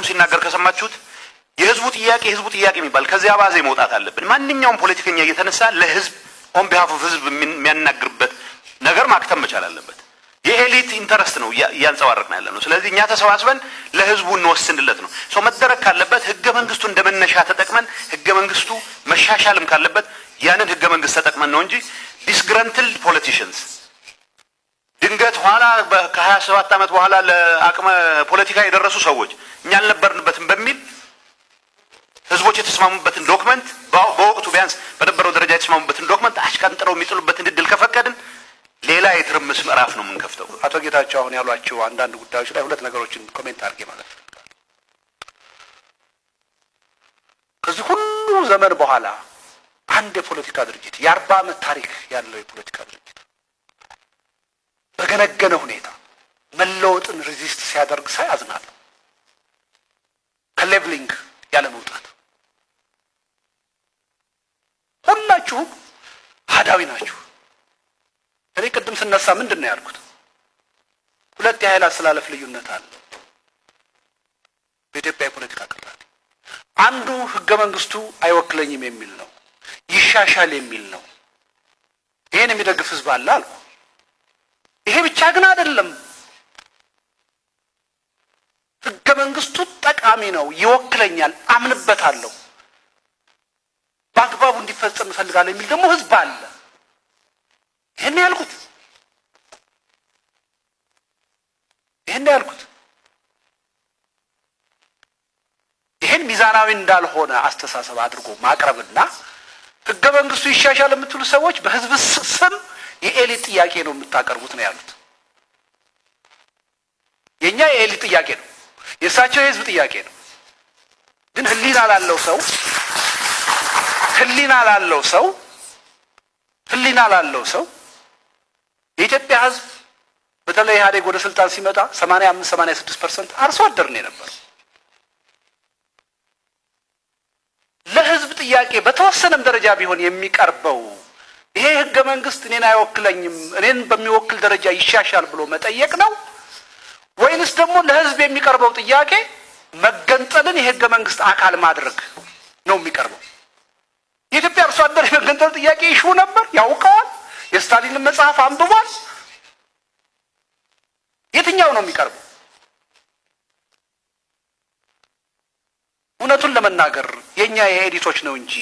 ቅድም ሲናገር ከሰማችሁት የህዝቡ ጥያቄ የሚባል ከዚያ ባዜ መውጣት አለብን። ማንኛውም ፖለቲከኛ እየተነሳ ለህዝብ ኦን ቢሃፍ ኦፍ ህዝብ የሚያናግርበት ነገር ማክተም መቻል አለበት። የኤሊት ኢንተረስት ነው እያንጸባረቅን ያለ ነው። ስለዚህ እኛ ተሰባስበን ለህዝቡ እንወስንለት ነው። ሰው መደረግ ካለበት ህገ መንግስቱ እንደመነሻ ተጠቅመን ህገ መንግስቱ መሻሻልም ካለበት ያንን ህገ መንግስት ተጠቅመን ነው እንጂ ዲስግራንትልድ ፖለቲሽንስ ድንገት ኋላ ከ27 ዓመት በኋላ ለአቅመ ፖለቲካ የደረሱ ሰዎች እኛ አልነበርንበትም በሚል ህዝቦች የተስማሙበትን ዶክመንት በወቅቱ ቢያንስ በነበረው ደረጃ የተስማሙበትን ዶክመንት አሽቀንጥረው የሚጥሉበትን እድል ከፈቀድን ሌላ የትርምስ ምዕራፍ ነው የምንከፍተው። አቶ ጌታቸው አሁን ያሏቸው አንዳንድ ጉዳዮች ላይ ሁለት ነገሮችን ኮሜንት አድርጌ ማለት ነው። ከዚህ ሁሉ ዘመን በኋላ አንድ የፖለቲካ ድርጅት የ40 ዓመት ታሪክ ያለው የፖለቲካ ድርጅት በገነገነ ሁኔታ መለወጥን ሬዚስት ሲያደርግ ሳይ አዝናለሁ። ከሌቭሊንግ ያለ መውጣት ሁላችሁም አህዳዊ ናችሁ። እኔ ቅድም ስነሳ ምንድን ነው ያልኩት? ሁለት የኃይል አስተላለፍ ልዩነት አለ በኢትዮጵያ የፖለቲካ ቅራኔ። አንዱ ህገ መንግስቱ አይወክለኝም የሚል ነው፣ ይሻሻል የሚል ነው። ይሄን የሚደግፍ ህዝብ አለ አልኩ። ይሄ ብቻ ግን አይደለም። ህገ መንግስቱ ጠቃሚ ነው፣ ይወክለኛል፣ አምንበታለሁ፣ በአግባቡ እንዲፈጸም እፈልጋለሁ የሚል ደግሞ ህዝብ አለ። ይሄን ያልኩት ይሄን ሚዛናዊ እንዳልሆነ አስተሳሰብ አድርጎ ማቅረብና ህገ መንግስቱ ይሻሻል የምትሉ ሰዎች በህዝብ ስም የኤሊት ጥያቄ ነው የምታቀርቡት ነው ያሉት። የኛ የኤሊት ጥያቄ ነው፣ የእሳቸው የህዝብ ጥያቄ ነው። ግን ህሊና ላለው ሰው የኢትዮጵያ ህዝብ በተለይ ኢህአዴግ ወደ ስልጣን ሲመጣ 85-86% አርሶ አደር ነው የነበረው። ለህዝብ ጥያቄ በተወሰነም ደረጃ ቢሆን የሚቀርበው ይሄ ህገ መንግስት እኔን አይወክለኝም፣ እኔን በሚወክል ደረጃ ይሻሻል ብሎ መጠየቅ ነው ወይንስ ደግሞ ለህዝብ የሚቀርበው ጥያቄ መገንጠልን የህገ መንግስት አካል ማድረግ ነው የሚቀርበው? የኢትዮጵያ አርሶ አደር የመገንጠል ጥያቄ ይሹ ነበር፣ ያውቀዋል። የስታሊንን መጽሐፍ አንብቧል። የትኛው ነው የሚቀርበው? እውነቱን ለመናገር የኛ የኤዲቶች ነው እንጂ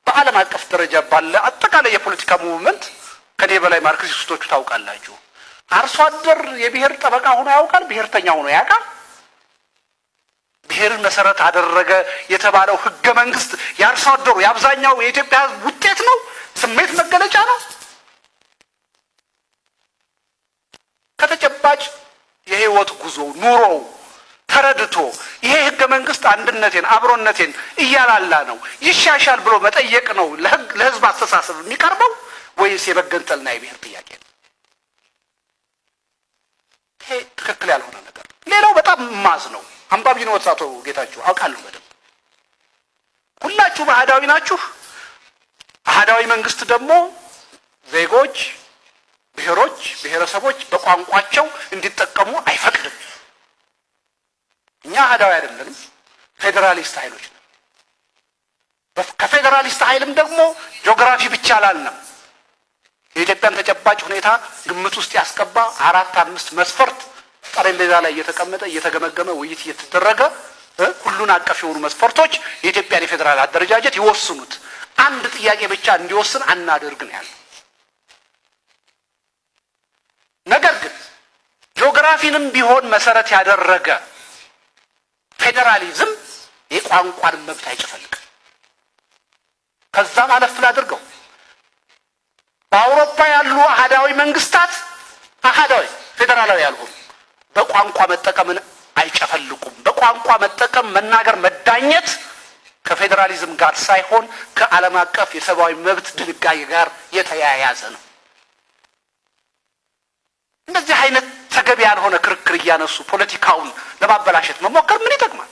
በዓለም አቀፍ ደረጃ ባለ አጠቃላይ የፖለቲካ ሙቭመንት ከኔ በላይ ማርክሲስቶቹ ታውቃላችሁ። አርሶ አደር የብሔር ጠበቃ ሆኖ ያውቃል፣ ብሔርተኛ ሆኖ ያውቃል። ብሔርን መሰረት አደረገ የተባለው ህገ መንግስት የአርሶ አደሩ የአብዛኛው የኢትዮጵያ ህዝብ ውጤት ነው፣ ስሜት መገለጫ ነው። ከተጨባጭ የህይወት ጉዞ ኑሮው ተረድቶ ይሄ ህገ መንግስት አንድነቴን አብሮነቴን እያላላ ነው ይሻሻል ብሎ መጠየቅ ነው ለህዝብ አስተሳሰብ የሚቀርበው ወይስ የመገንጠልና የብሔር ጥያቄ ነው? ይሄ ትክክል ያልሆነ ነገር። ሌላው በጣም ማዝ ነው። አንባቢ ነው አቶ ጌታቸው አውቃለሁ በደንብ። ሁላችሁም አህዳዊ ናችሁ። አህዳዊ መንግስት ደግሞ ዜጎች፣ ብሔሮች፣ ብሔረሰቦች በቋንቋቸው እንዲጠቀሙ አይፈቅድም። እኛ አህዳዊ አይደለንም፣ ፌዴራሊስት ኃይሎች ነን። ከፌዴራሊስት ኃይልም ደግሞ ጂኦግራፊ ብቻ አላልንም። የኢትዮጵያን ተጨባጭ ሁኔታ ግምት ውስጥ ያስገባ 4-5 መስፈርት ጠረጴዛ ላይ እየተቀመጠ እየተገመገመ ውይይት እየተደረገ ሁሉን አቀፍ የሆኑ መስፈርቶች የኢትዮጵያን የፌዴራል አደረጃጀት ይወስኑት። አንድ ጥያቄ ብቻ እንዲወስን አናደርግ ነው ያለው። ነገር ግን ጂኦግራፊንም ቢሆን መሰረት ያደረገ ፌዴራሊዝም የቋንቋን መብት አይጨፈልቅም። ከዛም አለፍ አድርገው በአውሮፓ ያሉ አህዳዊ መንግስታት አህዳዊ ፌዴራላዊ ያልሆኑ በቋንቋ መጠቀምን አይጨፈልቁም። በቋንቋ መጠቀም፣ መናገር፣ መዳኘት ከፌዴራሊዝም ጋር ሳይሆን ከዓለም አቀፍ የሰብአዊ መብት ድንጋጌ ጋር የተያያዘ ነው። እንደዚህ አይነት ተገቢ ያልሆነ ክርክር እያነሱ ፖለቲካውን ለማበላሸት መሞከር ምን ይጠቅማል?